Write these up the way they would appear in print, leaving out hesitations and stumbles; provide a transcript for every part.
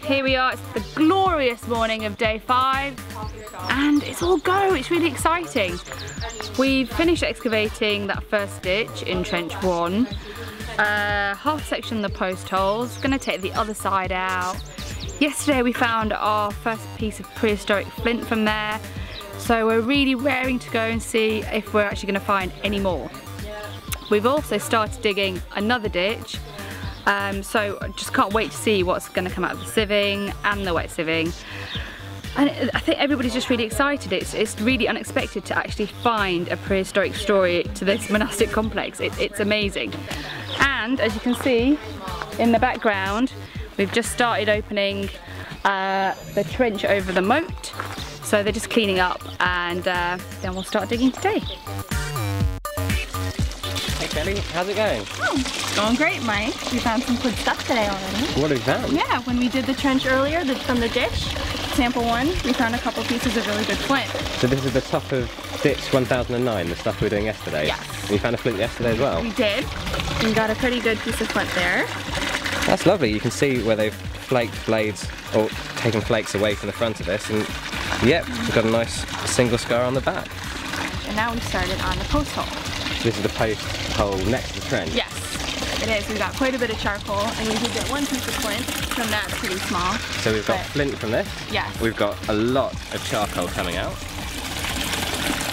here we are. It's the glorious morning of day 5 and it's all go. It's really exciting. We've finished excavating that first ditch in trench 1. Half section of the post holes. Gonna take the other side out. Yesterday we found our first piece of prehistoric flint from there. So we're really raring to go and see if we're actually gonna find any more. We've also started digging another ditch. So I just can't wait to see what's going to come out of the sieving and the wet sieving. And I think everybody's just really excited. It's really unexpected to actually find a prehistoric story to this monastic complex. It's amazing. And as you can see in the background, we've just started opening the trench over the moat. So they're just cleaning up and then we'll start digging today. Hey Kelly, how's it going? Oh, going great, Mike. We found some good stuff today already. What have you found? Yeah, when we did the trench earlier from the ditch, sample 1, we found a couple pieces of really good flint. So this is the top of ditch 1009, the stuff we were doing yesterday? Yes. And you found a flint yesterday as well? We did. We got a pretty good piece of flint there. That's lovely. You can see where they've flaked blades or taken flakes away from the front of this, and yep, we've got a nice single scar on the back. And now we started on the post hole. This is the post hole next to the trench? Yes, it is. We've got quite a bit of charcoal, and we did get one piece of flint from that, pretty small. So we've got flint from this? Yes. We've got a lot of charcoal coming out.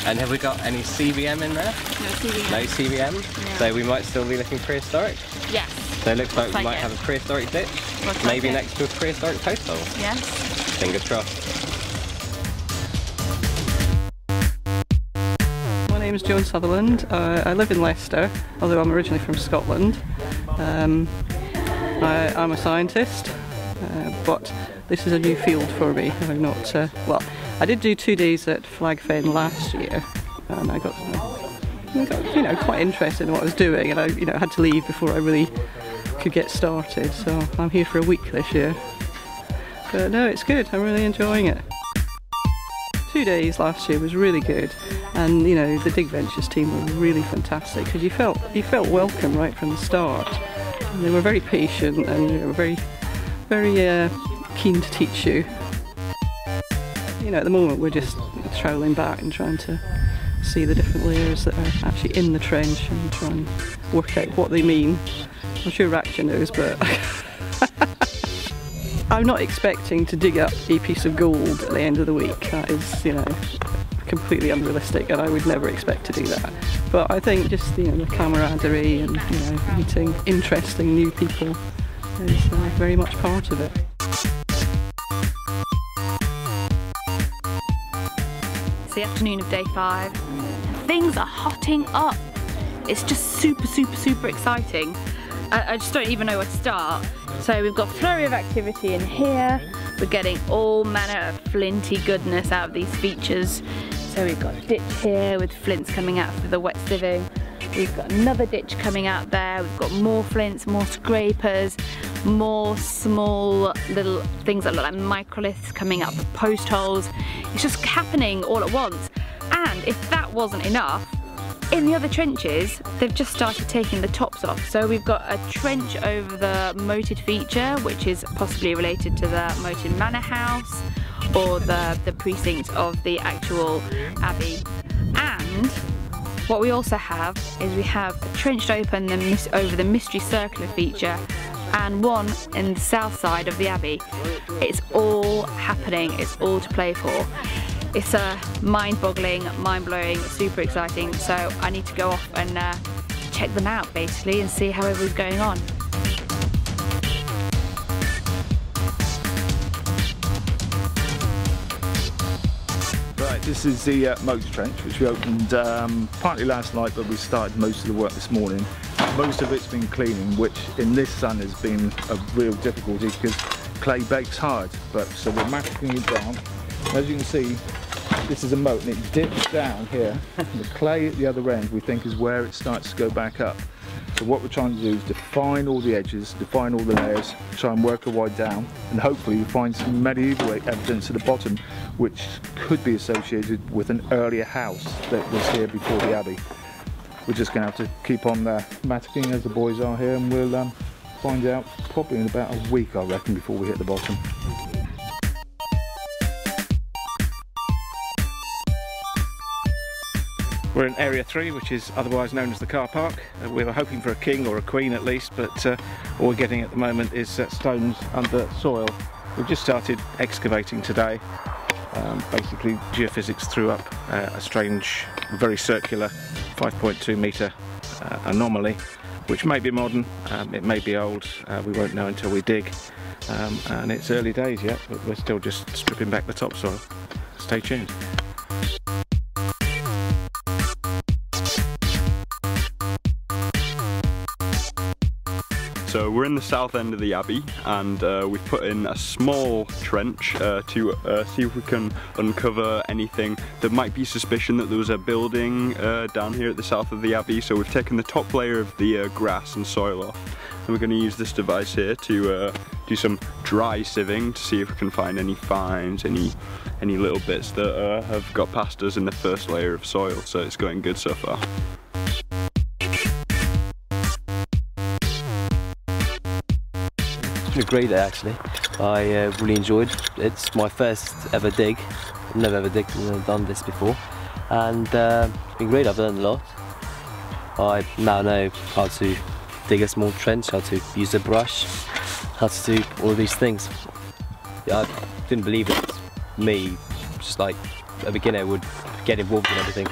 And have we got any CVM in there? No CVM. No CVM? No. So we might still be looking prehistoric? Yes. So it looks like we might it. have a prehistoric ditch, Looks maybe like it. next to a prehistoric post hole. Yes. Fingers crossed. My name is Joan Sutherland. I live in Leicester, although I'm originally from Scotland. I'm a scientist, but this is a new field for me. I've not, well, I did do 2 days at Flag Fen last year, and I got quite interested in what I was doing, and I had to leave before I really could get started. So I'm here for a week this year. But no, it's good. I'm really enjoying it. 2 days last year was really good, and the Dig Ventures team were really fantastic because you felt welcome right from the start. And they were very patient and were very keen to teach you. At the moment we're just troweling back and trying to see the different layers that are actually in the trench and try and work out what they mean. I'm sure Raksha knows, but I'm not expecting to dig up a piece of gold at the end of the week. That is, completely unrealistic, and I would never expect to do that. But I think just the camaraderie and meeting interesting new people is very much part of it. It's the afternoon of day 5 and things are hotting up. It's just super exciting. I just don't even know where to start. So we've got a flurry of activity in here. We're getting all manner of flinty goodness out of these features. So we've got a ditch here with flints coming out through the wet sieving. We've got another ditch coming out there. We've got more flints, more scrapers, more small little things that look like microliths coming out the post holes. It's just happening all at once. And if that wasn't enough, in the other trenches, they've just started taking the tops off. So we've got a trench over the moated feature, which is possibly related to the moated manor house or the precinct of the actual abbey. And what we also have is we have a trenched open over the mystery circular feature and one in the south side of the abbey. It's all happening, it's all to play for. It's mind-boggling, mind-blowing, super exciting, so I need to go off and check them out basically and see how everything's going on. Right, this is the moat trench, which we opened partly last night, but we started most of the work this morning. Most of it's been cleaning, which in this sun has been a real difficulty because clay bakes hard. So we're massacring it down. As you can see, this is a moat and it dips down here. The clay at the other end we think is where it starts to go back up. So what we're trying to do is define all the edges, define all the layers, try and work our way down, and hopefully we find some medieval evidence at the bottom which could be associated with an earlier house that was here before the abbey. We're just going to have to keep on maticking as the boys are here, and we'll find out probably in about a week, I reckon, before we hit the bottom. We're in Area 3, which is otherwise known as the car park. We were hoping for a king or a queen at least, but all we're getting at the moment is stones under soil. We've just started excavating today. Basically, geophysics threw up a strange, very circular 5.2 metre anomaly, which may be modern, it may be old, we won't know until we dig. And it's early days yet, but we're still just stripping back the topsoil. Stay tuned. So we're in the south end of the Abbey, and we've put in a small trench to see if we can uncover anything that might be suspicion that there was a building down here at the south of the Abbey. So we've taken the top layer of the grass and soil off, and we're going to use this device here to do some dry sieving to see if we can find any finds, any little bits that have got past us in the first layer of soil. So it's going good so far. It's been a great day actually. I really enjoyed it. It's my first ever dig. I've never ever done this before, and it's been great. I've learned a lot. I now know how to dig a small trench, how to use a brush, how to do all of these things. I didn't believe it. Me, just like a beginner, would get involved in everything.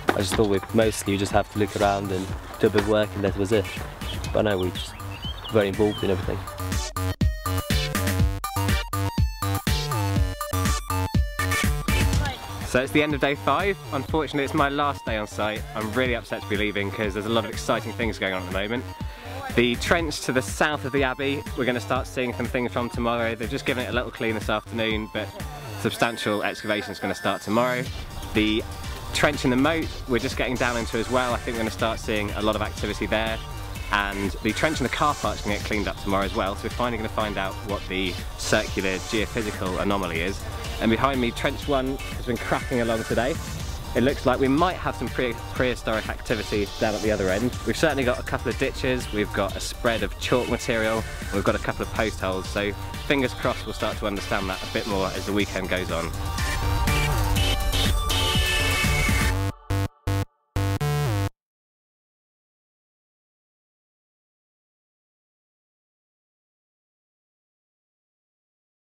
I just thought you just have to look around and do a bit of work and that was it. But no, we're just very involved in everything. So it's the end of day 5. Unfortunately, it's my last day on site. I'm really upset to be leaving because there's a lot of exciting things going on at the moment. The trench to the south of the Abbey, we're going to start seeing some things from tomorrow. They've just given it a little clean this afternoon, but substantial excavation is going to start tomorrow. The trench in the moat, we're just getting down into as well. I think we're going to start seeing a lot of activity there. And the trench in the car park is going to get cleaned up tomorrow as well, so we're finally going to find out what the circular geophysical anomaly is. And behind me, trench 1 has been cracking along today. It looks like we might have some prehistoric activity down at the other end. We've certainly got a couple of ditches, we've got a spread of chalk material, we've got a couple of post holes, so fingers crossed we'll start to understand that a bit more as the weekend goes on.